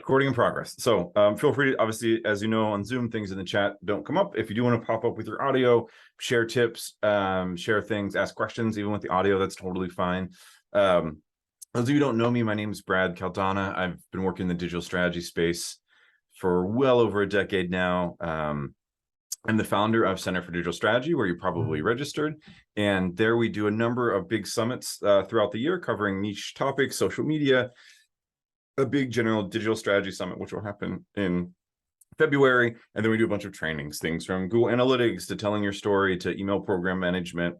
Recording in progress. So feel free to, obviously, as you know, on Zoom, things in the chat don't come up. If you do want to pop up with your audio, share tips, share things, ask questions, even with the audio, that's totally fine. Those of you who don't know me, my name is Brad Caldana. I've been working in the digital strategy space for well over a decade now. I'm the founder of Center for Digital Strategy, where you're probably registered. And there we do a number of big summits throughout the year covering niche topics, social media, a big general digital strategy summit, which will happen in February. And then we do a bunch of trainings, things from Google Analytics to telling your story to email program management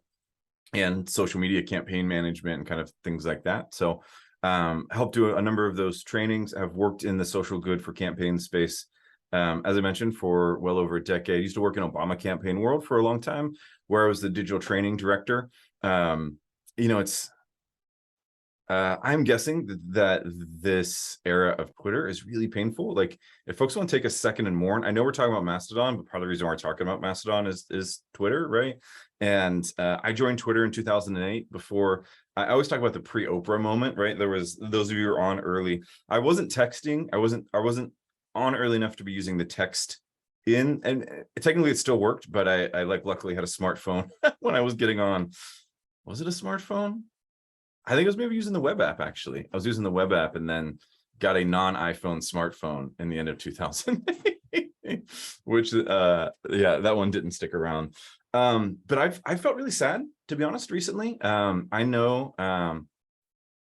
and social media campaign management and kind of things like that. So helped do a number of those trainings. I've worked in the social good for campaign space, as I mentioned, for well over a decade. I used to work in Obama campaign world for a long time, where I was the digital training director. I'm guessing that this era of Twitter is really painful. Like, if folks want to take a second and mourn, I know we're talking about Mastodon, but part of the reason we're talking about Mastodon is Twitter, right? And I joined Twitter in 2008. Before, I always talk about the pre-Oprah moment, right? There was, those of you who were on early, I wasn't texting. I wasn't on early enough to be using the text in, and technically it still worked, but I luckily had a smartphone when I was getting on. Was it a smartphone? I think it was maybe using the web app, actually. I was using the web app and then got a non-iPhone smartphone in the end of 2000, which, yeah, that one didn't stick around. But I felt really sad, to be honest, recently. I know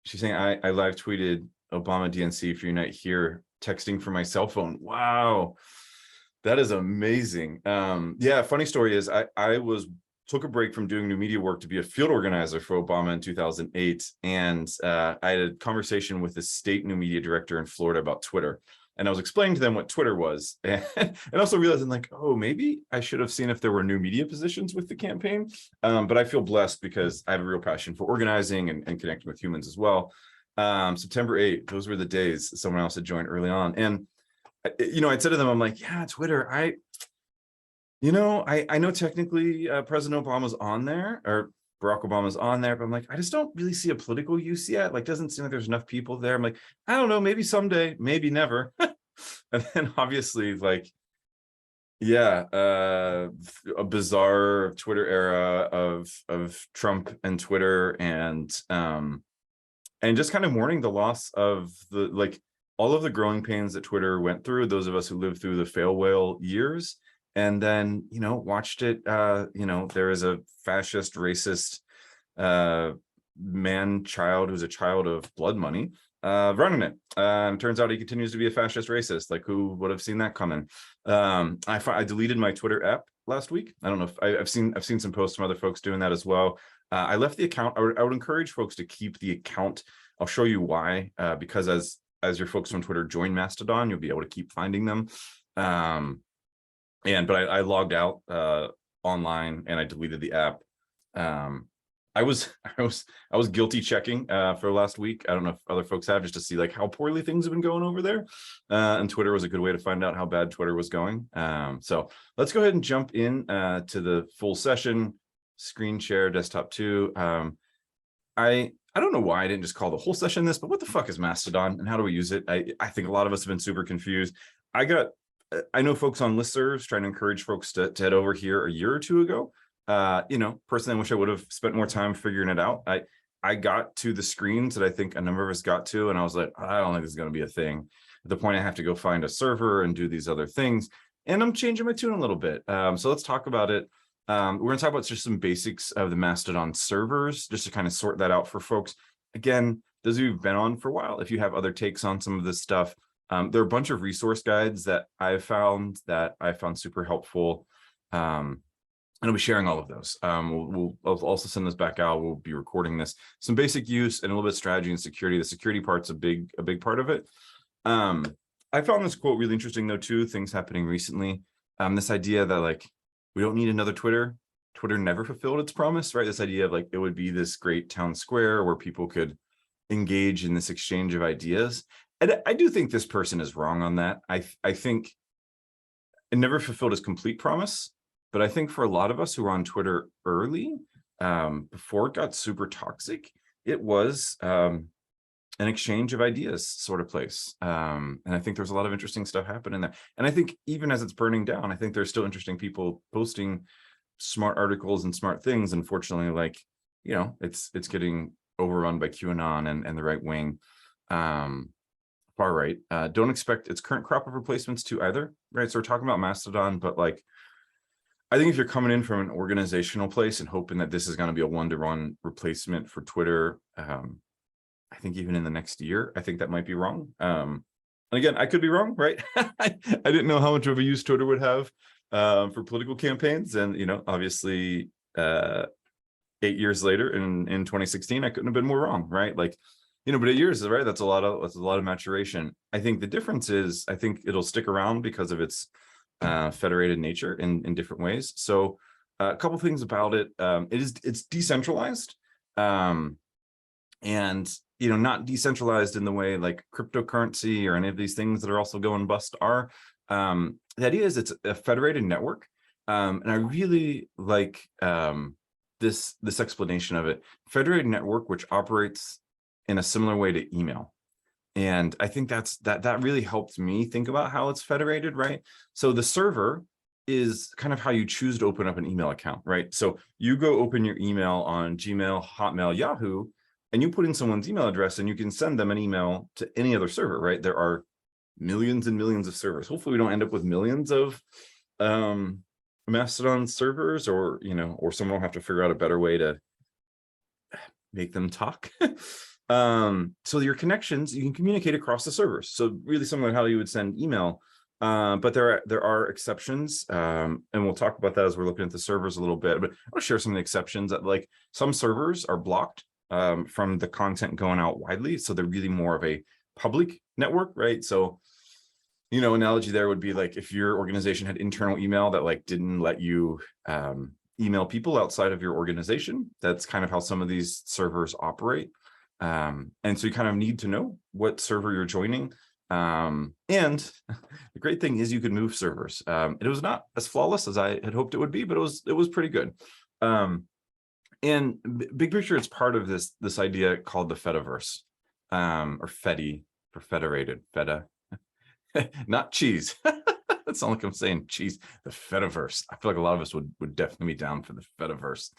she's saying I live tweeted Obama DNC if you're not here, texting from my cell phone. Wow, that is amazing. Yeah, funny story is I took a break from doing new media work to be a field organizer for Obama in 2008. And I had a conversation with the state new media director in Florida about Twitter. And I was explaining to them what Twitter was. And also realizing, like, oh, maybe I should have seen if there were new media positions with the campaign. But I feel blessed because I have a real passion for organizing and connecting with humans as well. September 8th, those were the days someone else had joined early on. And, I'd said to them, I'm like, yeah, Twitter, I know technically President Obama's on there, or Barack Obama's on there, but I'm like, I just don't really see a political use yet. Like, doesn't seem like there's enough people there. I'm like, I don't know, maybe someday, maybe never. And then obviously, like, yeah, a bizarre Twitter era of Trump and Twitter, and just kind of mourning the loss of all of the growing pains that Twitter went through, those of us who lived through the fail whale years. And then, watched it, there is a fascist, racist man-child who's a child of blood money running it. Turns out he continues to be a fascist racist. Like, who would have seen that coming? I deleted my Twitter app last week. I don't know if I've seen some posts from other folks doing that as well. I left the account. I would encourage folks to keep the account. I'll show you why, because as your folks on Twitter join Mastodon, you'll be able to keep finding them. But I logged out online and I deleted the app. I was guilty checking for last week. I don't know if other folks have, just to see like how poorly things have been going over there. And Twitter was a good way to find out how bad Twitter was going. So let's go ahead and jump in to the full session. Screen share, desktop 2. I don't know why I didn't just call the whole session this, but what the fuck is Mastodon and how do we use it? I think a lot of us have been super confused. I know folks on listservs trying to encourage folks to head over here a year or two ago. Personally, I wish I would have spent more time figuring it out. I got to the screens that I think a number of us got to, and I was like, I don't think this is going to be a thing. At the point I have to go find a server and do these other things, and I'm changing my tune a little bit. So let's talk about it. We're going to talk about just some basics of the Mastodon servers, just to kind of sort that out for folks. Again, those of you who've been on for a while, if you have other takes on some of this stuff, there are a bunch of resource guides that I found super helpful. And I'll be sharing all of those. I'll also send this back out. We'll be recording this. Some basic use and a little bit of strategy and security. The security part's a big part of it. I found this quote really interesting though too, things happening recently. This idea that like, we don't need another Twitter. Twitter never fulfilled its promise, right? This idea of like, it would be this great town square where people could engage in this exchange of ideas. And I do think this person is wrong on that. I think it never fulfilled its complete promise, but I think for a lot of us who were on Twitter early, before it got super toxic, it was an exchange of ideas sort of place. And I think there's a lot of interesting stuff happening there. And I think even as it's burning down, I think there's still interesting people posting smart articles and smart things. Unfortunately, like, you know, it's getting overrun by QAnon and the right wing, far right. Don't expect its current crop of replacements to either, right? So we're talking about Mastodon, but like, I think if you're coming in from an organizational place and hoping that this is going to be a one-to-one replacement for Twitter, I think even in the next year, I think that might be wrong. And again, I could be wrong, right? I didn't know how much of a use Twitter would have for political campaigns. And, you know, obviously 8 years later in 2016, I couldn't have been more wrong, right? Like, you know, but 8 years, right? That's a lot of maturation. I think the difference is, I think it'll stick around because of its federated nature in different ways. So a couple things about it. It's decentralized. And, you know, not decentralized in the way like cryptocurrency or any of these things that are also going bust are. The idea is it's a federated network. And I really like this explanation of it. Federated network, which operates in a similar way to email. And I think that really helped me think about how it's federated, right? So the server is kind of how you choose to open up an email account, right? So you go open your email on Gmail, Hotmail, Yahoo, and you put in someone's email address and you can send them an email to any other server, right? There are millions and millions of servers. Hopefully we don't end up with millions of Mastodon servers, or, you know, or someone will have to figure out a better way to make them talk. So your connections, you can communicate across the servers. So really similar to how you would send email, but there are exceptions, and we'll talk about that as we're looking at the servers a little bit, but I'll share some of the exceptions that, like, some servers are blocked from the content going out widely. So they're really more of a public network, right? So, you know, analogy there would be like if your organization had internal email that like didn't let you email people outside of your organization. That's kind of how some of these servers operate. And so you kind of need to know what server you're joining. And the great thing is you can move servers. It was not as flawless as I had hoped it would be, but it was pretty good. And big picture, it's part of this idea called the Fediverse, or Fedi for federated, Feta, not cheese. That sounds like I'm saying cheese. The Fediverse. I feel like a lot of us would definitely be down for the Fediverse.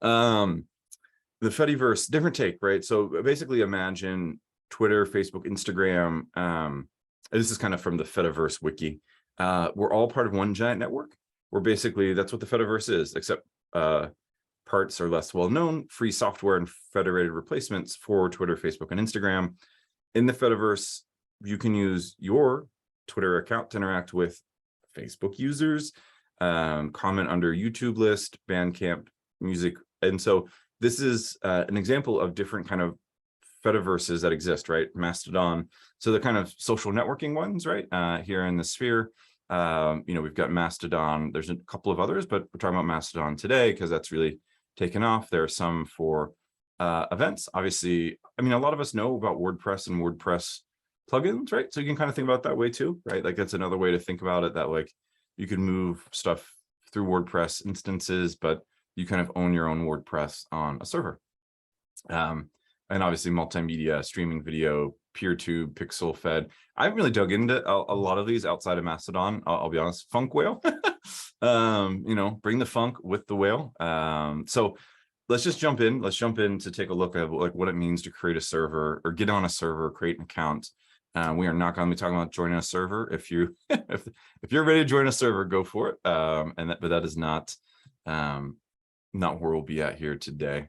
The Fediverse, different take, right? So basically imagine Twitter, Facebook, Instagram. This is kind of from the Fediverse wiki. We're all part of one giant network. We're basically, that's what the Fediverse is, except parts are less well known, free software and federated replacements for Twitter, Facebook, and Instagram. In the Fediverse, you can use your Twitter account to interact with Facebook users, comment under YouTube list, Bandcamp, music. And so this is an example of different kind of Fediverses that exist, right? Mastodon. So the kind of social networking ones, right? Here in the sphere, you know, we've got Mastodon. There's a couple of others, but we're talking about Mastodon today because that's really taken off. There are some for events. Obviously, I mean, a lot of us know about WordPress and WordPress plugins, right? So you can kind of think about it that way too, right? Like that's another way to think about it, that like you can move stuff through WordPress instances, but you kind of own your own WordPress on a server. And obviously multimedia, streaming video, PeerTube, Pixel Fed. I haven't really dug into a lot of these outside of Mastodon. I'll be honest. Funk Whale, you know, bring the funk with the whale. So let's just jump in. Let's jump in to take a look at like what it means to create a server or get on a server, create an account. We are not going to be talking about joining a server. If you if you're ready to join a server, go for it. But that is not where we'll be at here today.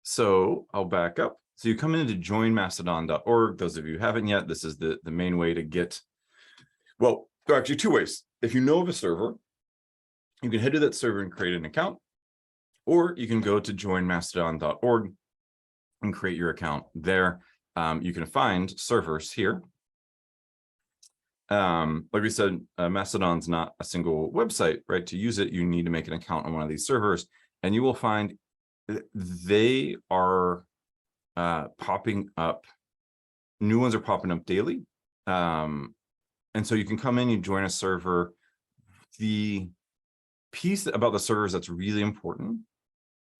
So I'll back up. So you come in to joinmastodon.org. Those of you who haven't yet, this is the main way to get, well, there are actually two ways. If you know of a server, you can head to that server and create an account, or you can go to joinmastodon.org and create your account there. You can find servers here. Like we said, Mastodon's not a single website, right? To use it, you need to make an account on one of these servers, and you will find they are popping up. New ones are popping up daily. And so you can come in, you join a server. The piece about the servers that's really important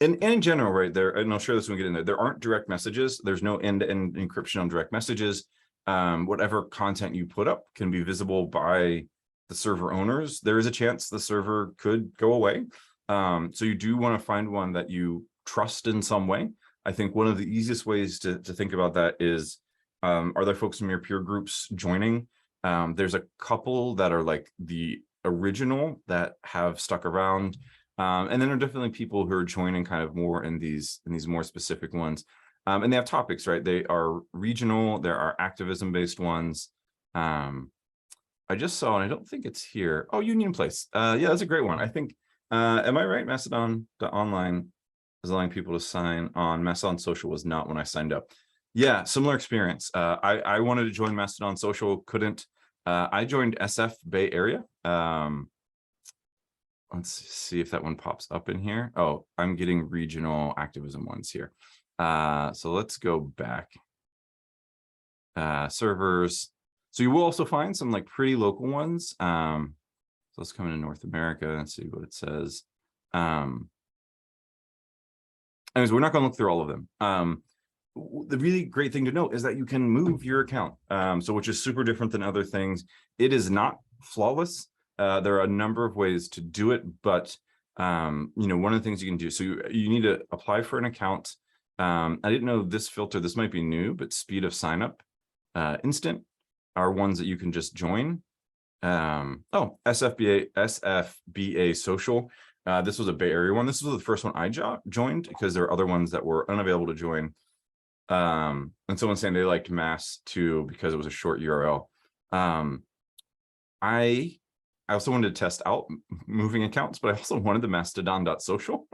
And in general, right there, and I'll share this when we get in there, there aren't direct messages. There's no end-to-end encryption on direct messages. Whatever content you put up can be visible by the server owners. There is a chance the server could go away. So you do want to find one that you trust in some way. I think one of the easiest ways to think about that is, are there folks from your peer groups joining? There's a couple that are like the original that have stuck around. And then there are definitely people who are joining kind of more in these more specific ones. And they have topics, right? They are regional, there are activism-based ones. I just saw, and I don't think it's here. Oh, Union Place. Yeah, that's a great one. I think, am I right? Mastodon.online is allowing people to sign on. Mastodon Social was not when I signed up. Yeah, similar experience. I wanted to join Mastodon Social, couldn't. I joined SF Bay Area. Let's see if that one pops up in here. Oh, I'm getting regional activism ones here. So let's go back. Servers. So you will also find some like pretty local ones. So let's come into North America and see what it says. Anyways, we're not going to look through all of them. The really great thing to note is that you can move your account, so which is super different than other things. It is not flawless. There are a number of ways to do it, but you know, one of the things you can do, so you need to apply for an account. I didn't know this filter, this might be new, but speed of sign up, instant are ones that you can just join. Oh, SFBA Social. This was a Bay Area one. This was the first one I joined because there are other ones that were unavailable to join. And someone saying they liked Mass too because it was a short URL. I also wanted to test out moving accounts, but I also wanted the Mastodon.social.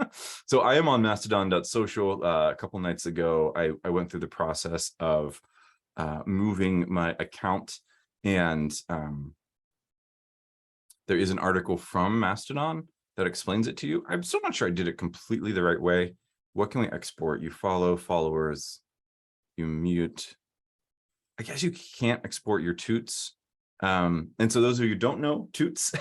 So I am on Mastodon.social. A couple nights ago, I went through the process of moving my account, and there is an article from Mastodon that explains it to you. I'm still not sure I did it completely the right way. What can we export? You follow followers, you mute. I guess you can't export your toots. And so those of you who don't know, toots,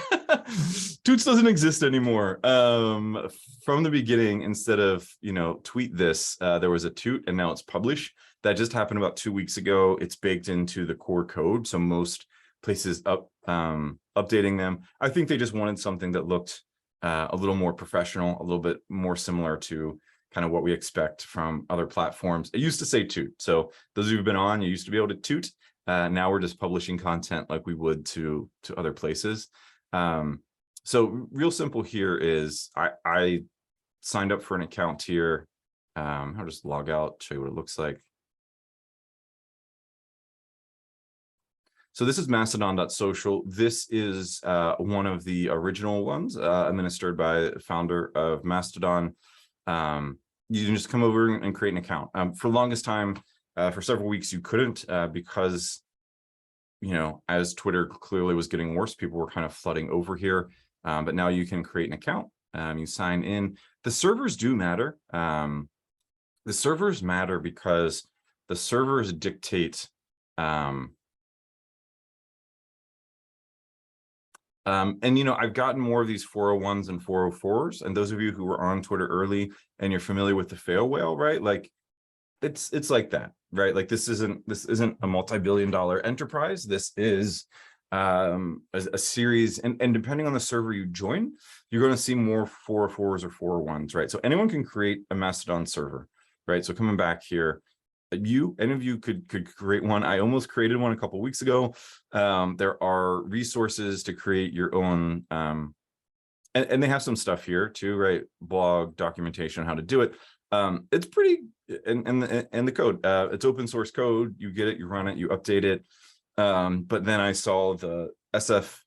toots doesn't exist anymore. From the beginning, instead of, you know, tweet this, there was a toot and now it's publish. That just happened about 2 weeks ago. It's baked into the core code. So most places updating them. I think they just wanted something that looked a little more professional, a little bit more similar to kind of what we expect from other platforms. It used to say toot. So those of you who've been on, you used to be able to toot. Now we're just publishing content like we would to other places. So real simple here is I signed up for an account here. I'll just log out, show you what it looks like. So this is Mastodon.social. This is one of the original ones administered by the founder of Mastodon. You can just come over and create an account. For the longest time, for several weeks, you couldn't because, you know, as Twitter clearly was getting worse, people were kind of flooding over here. But now you can create an account. You sign in. The servers do matter. The servers matter because the servers dictate and, you know, I've gotten more of these 401s and 404s, and those of you who were on Twitter early and you're familiar with the fail whale, right? Like it's like that, right? Like this isn't a multi-billion-dollar enterprise. This is a series, and depending on the server you join, you're going to see more 404s or 401s, right? So anyone can create a Mastodon server, right? So coming back here, any of you could create one. I almost created one a couple of weeks ago. There are resources to create your own, and they have some stuff here too, right? Blog, documentation, how to do it. It's pretty, and the code, it's open source code. You get it, you run it, you update it. But then I saw the SFBA,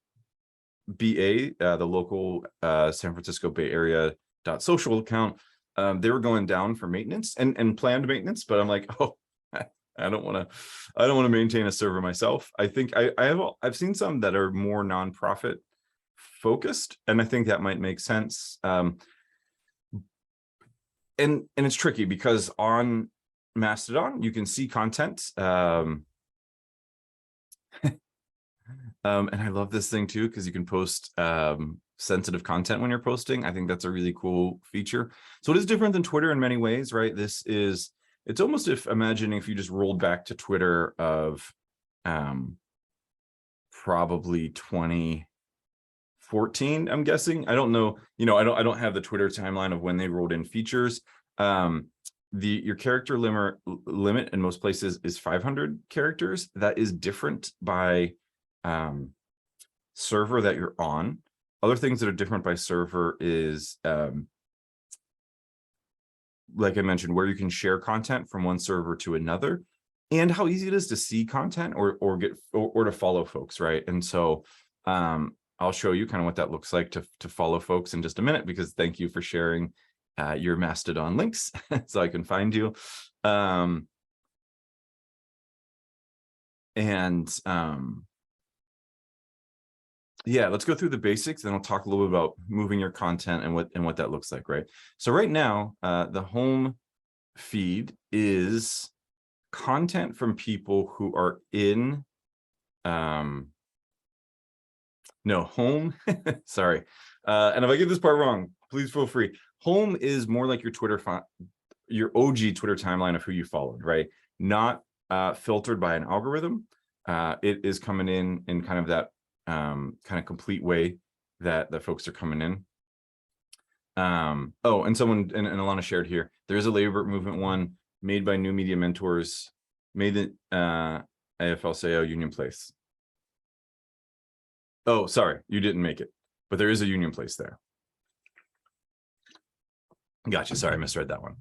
the local San Francisco Bay Area .social account. They were going down for maintenance and planned maintenance, but I'm like, oh, I don't want to maintain a server myself. I think I've seen some that are more nonprofit focused, and I think that might make sense. And it's tricky because on Mastodon you can see content. And I love this thing too because you can post sensitive content when you're posting. I think that's a really cool feature. So it is different than Twitter in many ways, right? It's almost imagining if you just rolled back to Twitter of probably 2014, I'm guessing. I don't know, I don't have the Twitter timeline of when they rolled in features. Your character limit in most places is 500 characters. That is different by server that you're on. Other things that are different by server is like I mentioned, where you can share content from one server to another, and how easy it is to see content or to follow folks, right? And so I'll show you kind of what that looks like to follow folks in just a minute, because thank you for sharing your Mastodon links so I can find you. Yeah, let's go through the basics, then I'll talk a little bit about moving your content and what that looks like, right? So right now, the home feed is content from people who are in home. Sorry. And if I get this part wrong, please feel free. Home is more like your your OG Twitter timeline of who you followed, right? Not filtered by an algorithm. It is coming in kind of that kind of complete way that folks are coming in. Oh, and someone and Alana shared here, there is a labor movement one made by New Media Mentors, made the AFL-CIO Union Place. Oh, sorry, you didn't make it, but there is a Union Place there. Gotcha. Sorry, I misread that one.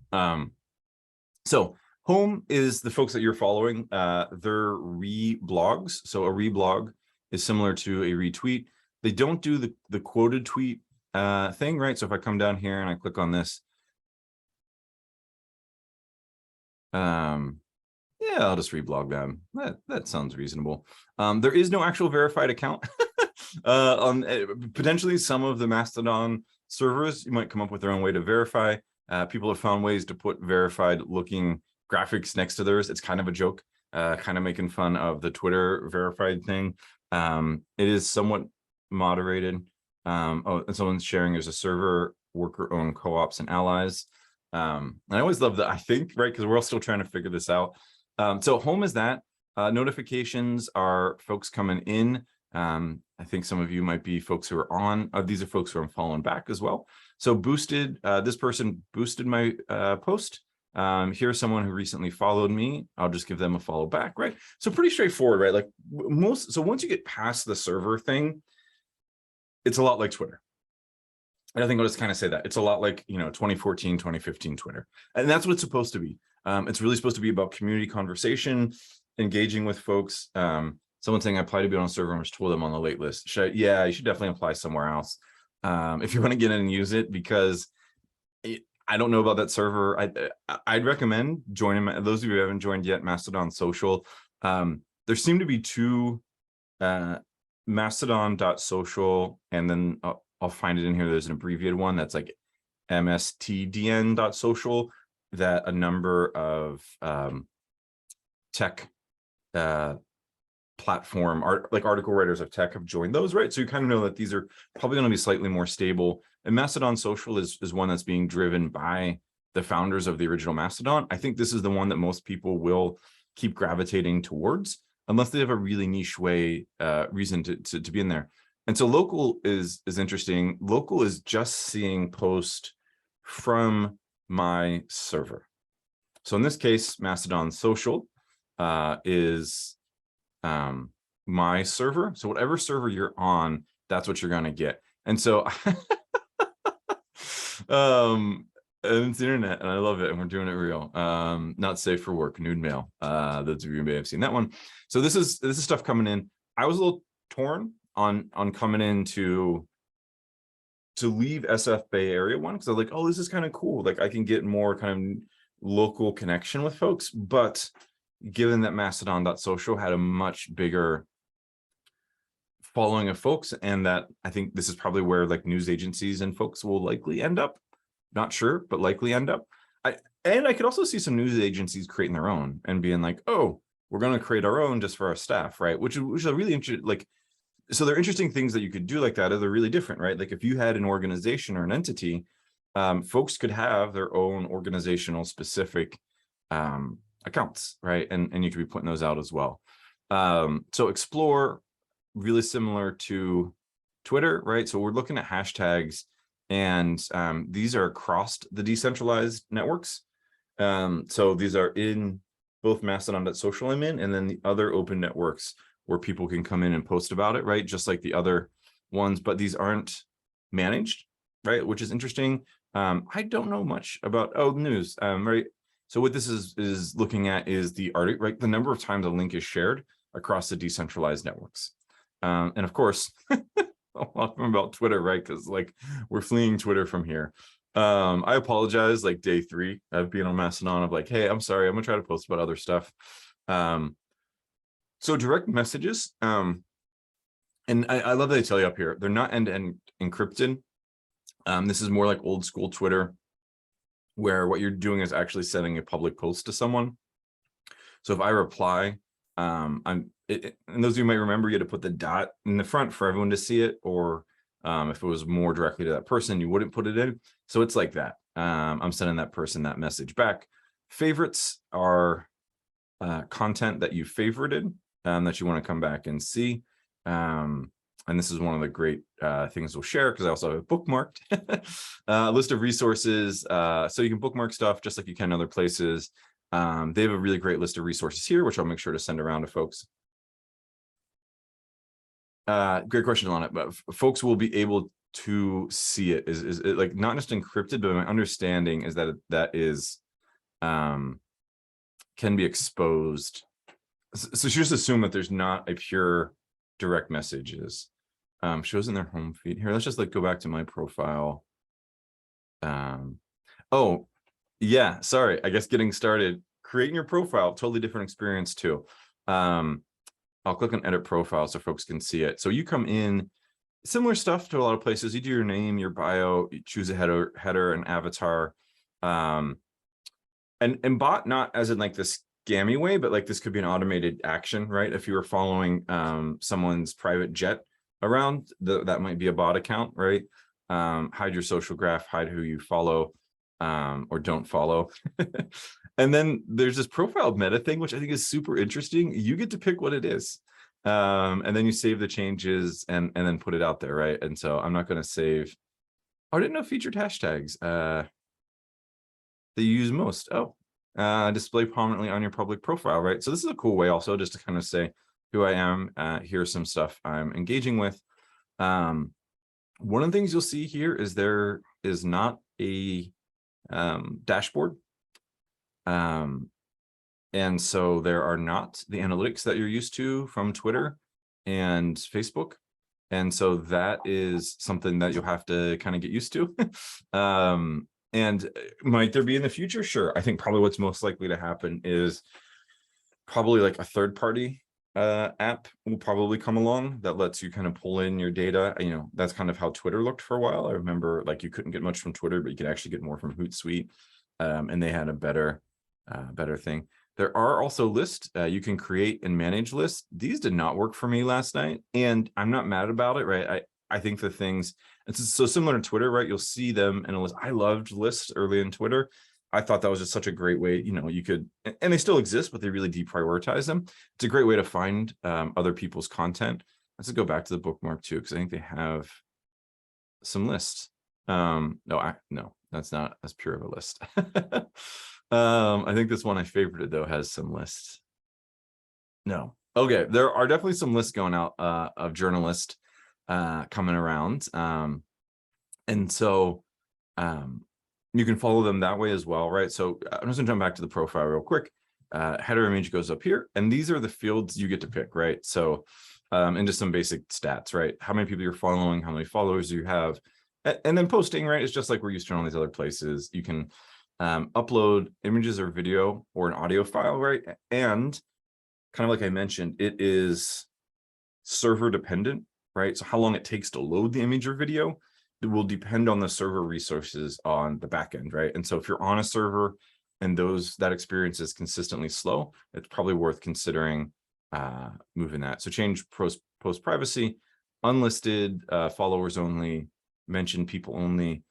So home is the folks that you're following. They're reblogs. So a reblog is similar to a retweet. They don't do the quoted tweet thing, right? So if I come down here and I click on this, yeah, I'll just reblog them. That sounds reasonable. There is no actual verified account. On potentially some of the Mastodon servers, you might come up with their own way to verify. People have found ways to put verified looking graphics next to theirs. It's kind of a joke, kind of making fun of the Twitter verified thing. It is somewhat moderated. Oh, and someone's sharing there's a server worker-owned co-ops and allies. And I always love that, I think, right, because we're all still trying to figure this out. So home is that. Notifications are folks coming in. I think some of you might be folks who are on. These are folks who I'm following back as well. So boosted, this person boosted my post. Here's someone who recently followed me. I'll just give them a follow back, right? So pretty straightforward, right? Like so once you get past the server thing, it's a lot like Twitter. And I think I'll just kind of say that. It's a lot like, 2014, 2015 Twitter. And that's what it's supposed to be. It's really supposed to be about community conversation, engaging with folks. Someone saying I applied to be on a server and was told I'm on the wait list. Yeah, you should definitely apply somewhere else if you want to get in and use it, because I don't know about that server. I'd recommend joining. Those of you who haven't joined yet, Mastodon Social. There seem to be two, Mastodon.social, and then I'll find it in here. There's an abbreviated one that's like mstdn.social that a number of tech platform article writers of tech have joined those, right? So you kind of know that these are probably going to be slightly more stable. And Mastodon Social is one that's being driven by the founders of the original Mastodon. I think this is the one that most people will keep gravitating towards, unless they have a really niche reason to be in there. And so local is interesting. Local is just seeing post from my server. So in this case, Mastodon Social is my server. So whatever server you're on, that's what you're going to get. And so it's the internet and I love it, and we're doing it real. Not safe for work, nude mail. Those of you may have seen that one. So this is stuff coming in. I was a little torn on coming in to leave SF Bay Area one, because I was like, oh, this is kind of cool. Like I can get more kind of local connection with folks. But given that Mastodon.social had a much bigger following of folks, and that I think this is probably where like news agencies and folks will likely end up, not sure, but likely end up. I could also see some news agencies creating their own and being like, oh, we're going to create our own just for our staff, right? Which is a really interesting, like so there are interesting things that you could do like that. They're really different, right? Like if you had an organization or an entity, folks could have their own organizational specific accounts, right? And you could be putting those out as well. So Explore, really similar to Twitter, right? So we're looking at hashtags, and these are across the decentralized networks. So these are in both Mastodon.social I'm in, and then the other open networks where people can come in and post about it, right? Just like the other ones, but these aren't managed, right? Which is interesting. I don't know much about news, right? So what this is looking at is the article, right? The number of times a link is shared across the decentralized networks. And of course, a lot about Twitter, right? Because like we're fleeing Twitter from here. I apologize, like day 3 of being on Mastodon of like, hey, I'm sorry, I'm gonna try to post about other stuff. So direct messages, and I love that they tell you up here, they're not end-to-end encrypted. This is more like old school Twitter, where what you're doing is actually sending a public post to someone. So if I reply, and those of you might remember, you had to put the dot in the front for everyone to see it, or if it was more directly to that person, you wouldn't put it in. So it's like that. I'm sending that person that message back. Favorites are content that you favorited, that you want to come back and see. And this is one of the great things we'll share, because I also have it bookmarked. List of resources, so you can bookmark stuff just like you can other places. They have a really great list of resources here, which I'll make sure to send around to folks. Great question on it, but folks will be able to see it. Is it like not just encrypted, but my understanding is that that is can be exposed. So just assume that there's not a pure direct messages. Shows in their home feed. Here, let's just like go back to my profile. Oh, yeah, sorry. I guess getting started, creating your profile, totally different experience too. I'll click on edit profile so folks can see it. So you come in, similar stuff to a lot of places. You do your name, your bio, you choose a header, an avatar, and bot, not as in like this scammy way, but like this could be an automated action, right? If you were following someone's private jet around, that might be a bot account, right? Hide your social graph, hide who you follow or don't follow. And then there's this profile meta thing, which I think is super interesting. You get to pick what it is. And then you save the changes and then put it out there, right? And so I'm not going to save. Oh, I didn't know featured hashtags that you use most. Oh, display prominently on your public profile, right? So this is a cool way also just to kind of say who I am. Here's some stuff I'm engaging with. One of the things you'll see here is there is not a dashboard. And so there are not the analytics that you're used to from Twitter and Facebook. And so that is something that you'll have to kind of get used to. And might there be in the future? Sure. I think probably what's most likely to happen is probably like a third-party app will probably come along that lets you kind of pull in your data. You know, that's kind of how Twitter looked for a while. I remember like you couldn't get much from Twitter, but you could actually get more from Hootsuite. And they had a better thing. There are also lists. You can create and manage lists. These did not work for me last night, and I'm not mad about it, right? I think the things, it's so similar to Twitter, right? You'll see them in a list. I loved lists early in Twitter. I thought that was just such a great way, you know, you could, and they still exist, but they really deprioritize them. It's a great way to find other people's content. Let's go back to the bookmark too, because I think they have some lists. No, that's not as pure of a list. I think this one I favorited though has some lists. No. Okay, there are definitely some lists going out of journalists coming around. And so you can follow them that way as well, right? So I'm just gonna jump back to the profile real quick. Header image goes up here, and these are the fields you get to pick, right? So and just some basic stats, right? How many people you're following, how many followers you have, and then posting, right? It's just like we're used to in all these other places. You can upload images or video or an audio file, right? And kind of like I mentioned, it is server dependent, right? So how long it takes to load the image or video, it will depend on the server resources on the back end, right? And so if you're on a server and that experience is consistently slow, it's probably worth considering moving that. So change post privacy. unlisted, followers only, mentioned people only.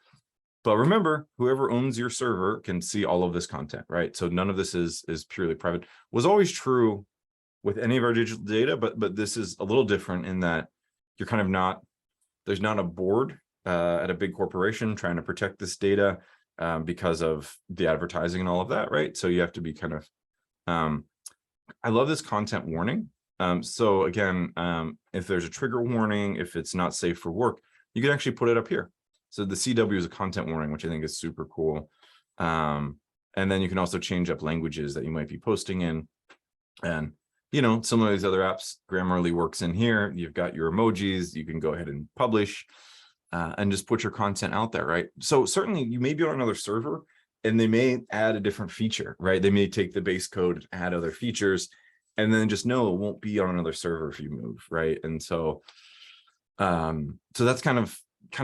But remember, whoever owns your server can see all of this content, right? So none of this is purely private. Was always true with any of our digital data, but this is a little different in that you're kind of not, there's not a board at a big corporation trying to protect this data because of the advertising and all of that, right? So you have to be kind of, I love this content warning. So again, if there's a trigger warning, if it's not safe for work, you can actually put it up here. So the CW is a content warning, which I think is super cool. And then you can also change up languages that you might be posting in. And, you know, some of these other apps, Grammarly works in here. You've got your emojis. You can go ahead and publish and just put your content out there, right? So certainly you may be on another server and they may add a different feature, right? They may take the base code and add other features and then just know it won't be on another server if you move, right? And so, so that's kind of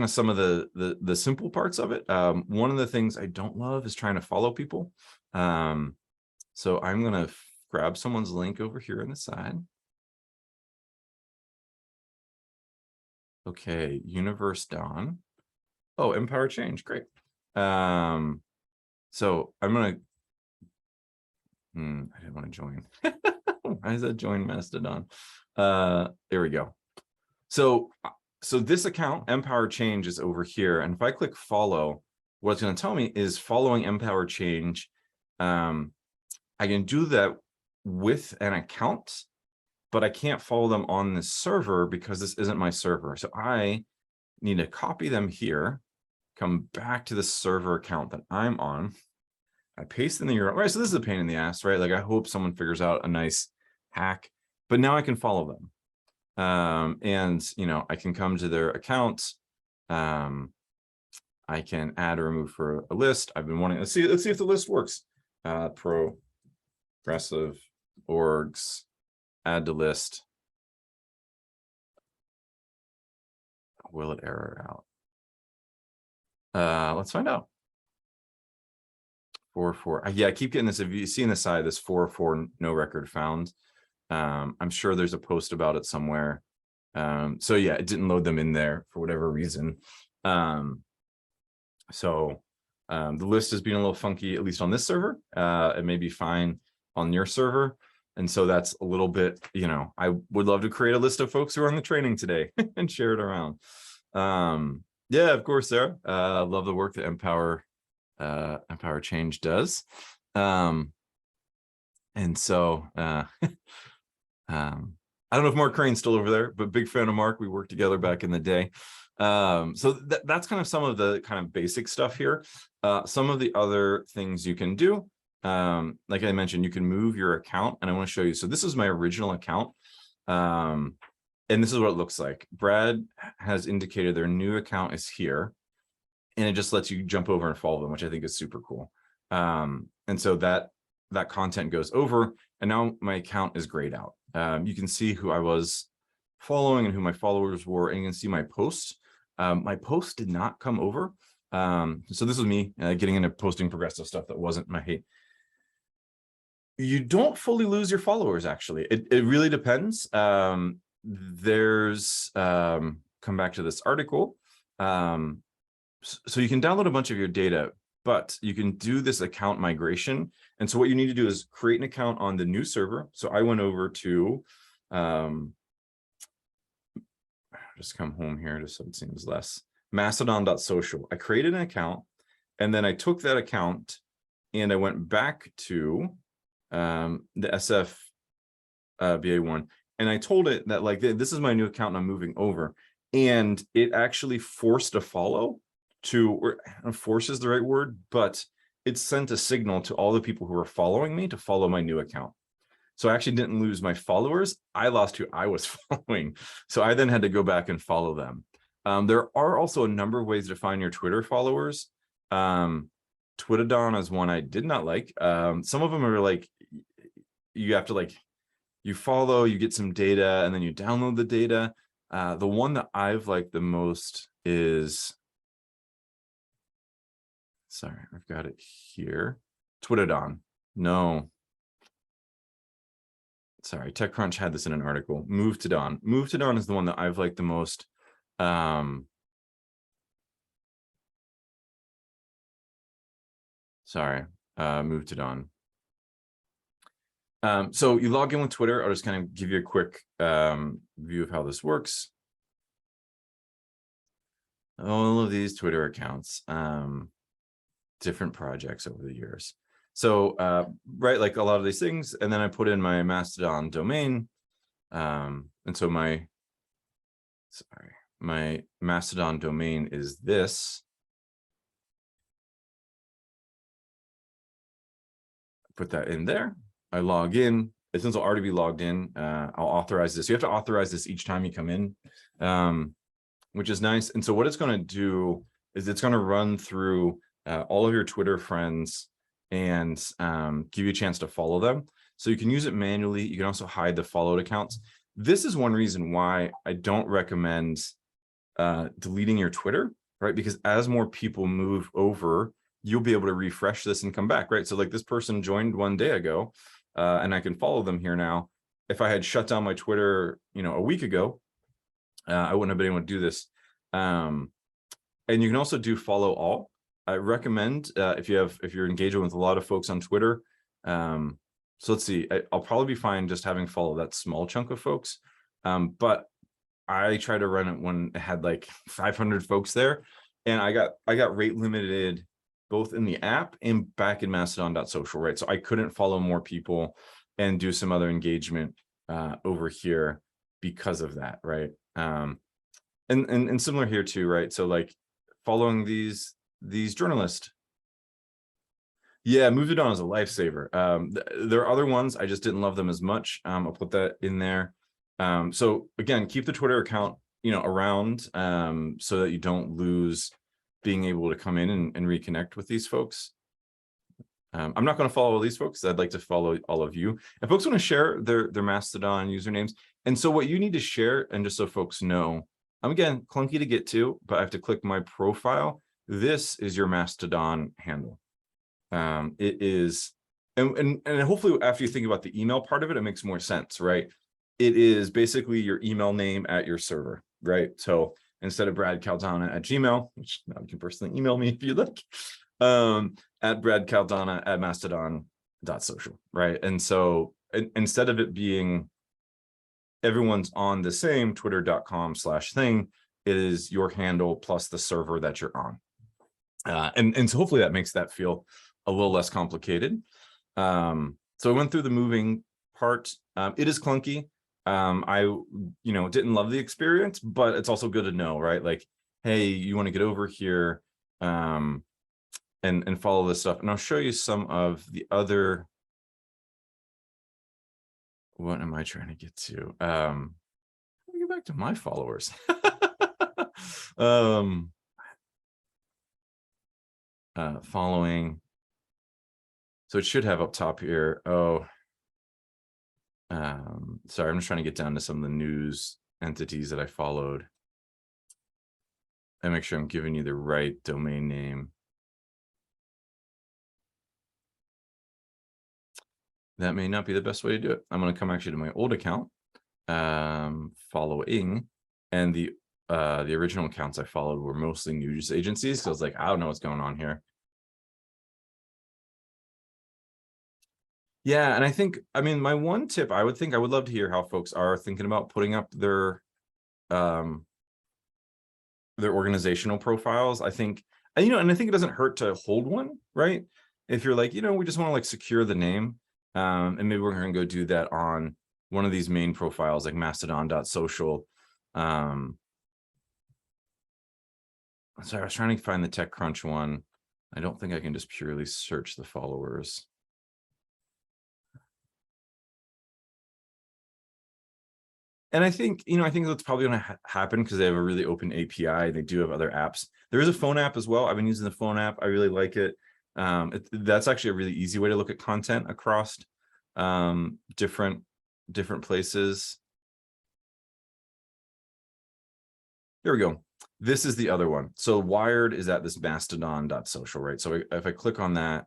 some of the simple parts of it. One of the things I don't love is trying to follow people. So I'm gonna grab someone's link over here on the side. Okay, Universe Dawn. Oh, Empower Change, great. So I'm gonna, I didn't want to join. Why is that join Mastodon? There we go. So this account, Empower Change, is over here. And if I click follow, what it's going to tell me is following Empower Change. I can do that with an account, but I can't follow them on this server because this isn't my server. So I need to copy them here, come back to the server account that I'm on. I paste in the URL, right? So this is a pain in the ass, right? Like I hope someone figures out a nice hack, but now I can follow them. And, you know, I can come to their account. I can add or remove for a list. I've been wanting, let's see if the list works. Progressive orgs, add to list. Will it error out? Let's find out. 404. Yeah, I keep getting this. If you see on the side, this 404 no record found. I'm sure there's a post about it somewhere. So yeah, it didn't load them in there for whatever reason. So the list is being a little funky, at least on this server. It may be fine on your server. And so that's a little bit, you know, I would love to create a list of folks who are on the training today and share it around. Yeah, of course, Sarah. Love the work that Empower Change does. And so I don't know if Mark Crane's still over there, but big fan of Mark. We worked together back in the day. So that's kind of some of the kind of basic stuff here. Some of the other things you can do, like I mentioned, you can move your account, and I want to show you. So this is my original account, and this is what it looks like. Brad has indicated their new account is here, and it just lets you jump over and follow them, which I think is super cool. And so that content goes over, and now my account is grayed out. You can see who I was following and who my followers were, and you can see my posts. My posts did not come over. So this was me getting into posting progressive stuff that wasn't my hate. You don't fully lose your followers, actually. It really depends. There's, come back to this article. So you can download a bunch of your data, but you can do this account migration. And so what you need to do is create an account on the new server. So I went over to, just come home here just so it seems less, mastodon.social. I created an account, and then I took that account and I went back to the SF BA1, and I told it that like, this is my new account and I'm moving over. And it actually forced a follow to, or force is the right word, but it sent a signal to all the people who were following me to follow my new account. So I actually didn't lose my followers. I lost who I was following. So I then had to go back and follow them. There are also a number of ways to find your Twitter followers. Twitadon is one I did not like. Some of them are like, you have to like, you follow, you get some data, and then you download the data. The one that I've liked the most is, sorry, I've got it here. Twitadon. No. sorry, TechCrunch had this in an article. Mastodon. Mastodon is the one that I've liked the most. Sorry, Mastodon. So you log in with Twitter. I'll just kind of give you a quick view of how this works. All of these Twitter accounts, different projects over the years. So, right, like a lot of these things, and then I put in my Mastodon domain. And so my Mastodon domain is this. Put that in there. I log in. Since I'll already be logged in, I'll authorize this. You have to authorize this each time you come in, which is nice. And so what it's going to do is it's going to run through all of your Twitter friends and give you a chance to follow them. So you can use it manually. You can also hide the followed accounts. This is one reason why I don't recommend deleting your Twitter, right? Because as more people move over, you'll be able to refresh this and come back, right? So like this person joined 1 day ago, and I can follow them here now. If I had shut down my Twitter, a week ago, I wouldn't have been able to do this. And you can also do follow all. I recommend if you're engaging with a lot of folks on Twitter. So let's see, I'll probably be fine just having follow that small chunk of folks. But I tried to run it when it had like 500 folks there, and I got rate limited both in the app and back in Mastodon.social, right? So I couldn't follow more people and do some other engagement over here because of that, right? And similar here too, right? So like following these journalists. Yeah, Mastodon is a lifesaver. There are other ones, I just didn't love them as much. I'll put that in there. So again, keep the Twitter account, around so that you don't lose being able to come in and reconnect with these folks. I'm not going to follow all these folks. I'd like to follow all of you. And folks want to share their Mastodon usernames. And so what you need to share, and just so folks know, I'm again clunky to get to, but I have to click my profile. This is your Mastodon handle. It is, and hopefully after you think about the email part of it, it makes more sense, right? It is basically your email name at your server, right? So instead of Brad Caldana at Gmail, which now you can personally email me if you'd like, at Brad Caldana at Mastodon.social, right? And so instead of it being everyone's on the same twitter.com/thing, it is your handle plus the server that you're on. And so hopefully that makes that feel a little less complicated. So I went through the moving part. It is clunky. I didn't love the experience, but it's also good to know, right? Like, hey, you want to get over here and follow this stuff. And I'll show you some of the other. What am I trying to get to? Let me get back to my followers. Following. So it should have up top here. Oh, sorry, I'm just trying to get down to some of the news entities that I followed and make sure I'm giving you the right domain name. That may not be the best way to do it. I'm going to come actually to my old account, following, and the original accounts I followed were mostly news agencies. So I was like, I don't know what's going on here. Yeah, and I think, my one tip, I would love to hear how folks are thinking about putting up their organizational profiles. I think, and I think it doesn't hurt to hold one, right? If you're like, we just want to like secure the name, and maybe we're going to go do that on one of these main profiles like Mastodon.social. Sorry, I was trying to find the TechCrunch one. I don't think I can just purely search the followers. And I think, that's probably going to happen because they have a really open API. They do have other apps. There is a phone app as well. I've been using the phone app. I really like it. That's actually a really easy way to look at content across different places. Here we go. This is the other one. So Wired is at this Mastodon.social, right? So if I click on that,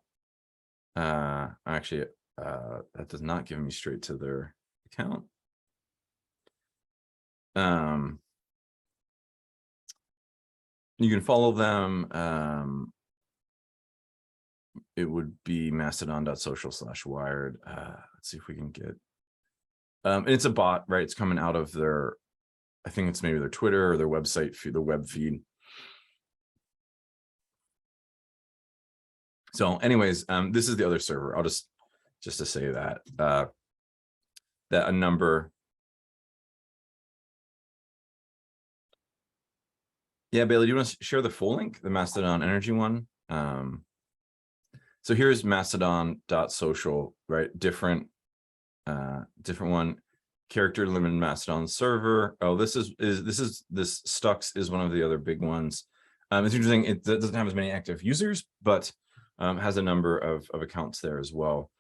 actually, that does not give me straight to their account. You can follow them. It would be mastodon.social/wired. Let's see if we can get, and it's a bot, right? It's coming out of their, I think it's maybe their Twitter or their website feed, the web feed. So anyways, this is the other server. I'll just to say that, that a number. Yeah, Bailey, do you want to share the full link, the Mastodon Energy one? So here's mastodon.social, right? Different one, character limited Mastodon server. Oh, this Stux is one of the other big ones. It's interesting. It doesn't have as many active users, but has a number of accounts there as well.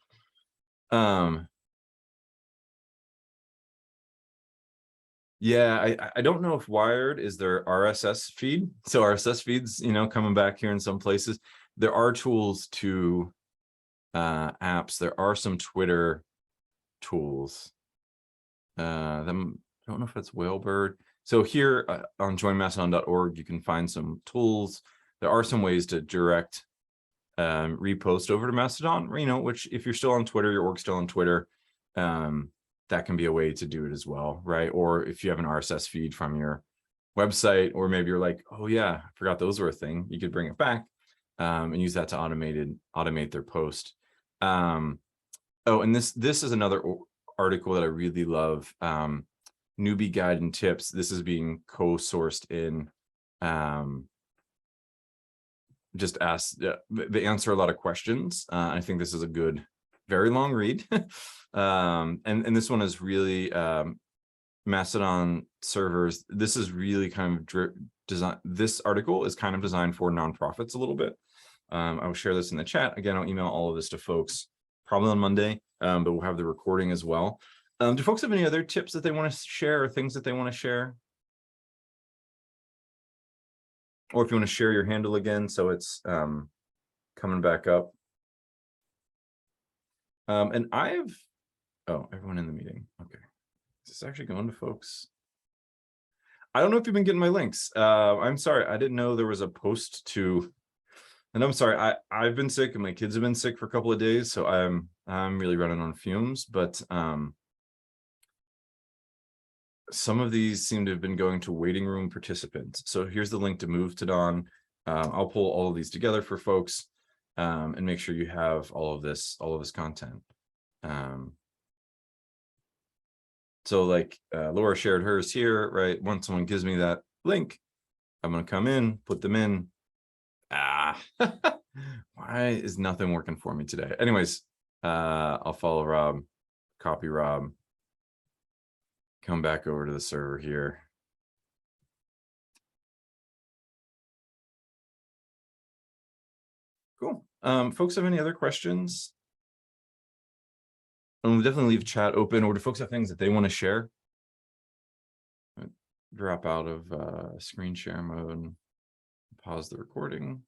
Yeah, I don't know if Wired is their RSS feed. So RSS feeds, coming back here in some places. There are tools to apps. There are some Twitter tools. I don't know if that's Whalebird. So here on joinmastodon.org, you can find some tools. There are some ways to direct repost over to Mastodon, which if you're still on Twitter, your org's still on Twitter, that can be a way to do it as well, right? Or if you have an RSS feed from your website, or maybe you're like, oh yeah, I forgot those were a thing, you could bring it back and use that to automate their post. Oh, and this is another article that I really love, newbie guide and tips. This is being co-sourced in just ask, they answer a lot of questions. I think this is a good, very long read. And this one is really Mastodon servers. This is really kind of this article is kind of designed for nonprofits a little bit. I will share this in the chat. Again, I'll email all of this to folks probably on Monday, but we'll have the recording as well. Do folks have any other tips that they want to share, or things that they want to share? Or if you want to share your handle again, so it's coming back up. And everyone in the meeting. Okay. Is this actually going to folks? I don't know if you've been getting my links. I'm sorry. I didn't know there was a post to, and I'm sorry. I've been sick and my kids have been sick for a couple of days. So I'm really running on fumes, but some of these seem to have been going to waiting room participants. So here's the link to Mastodon. I'll pull all of these together for folks and make sure you have all of this content. So like Laura shared hers here, right? Once someone gives me that link, I'm going to come in, put them in. Why is nothing working for me today? Anyways, I'll follow Rob, copy Rob, come back over to the server here. Cool. Folks have any other questions? And we'll definitely leave chat open, or do folks have things that they want to share? Drop out of screen share mode, pause the recording.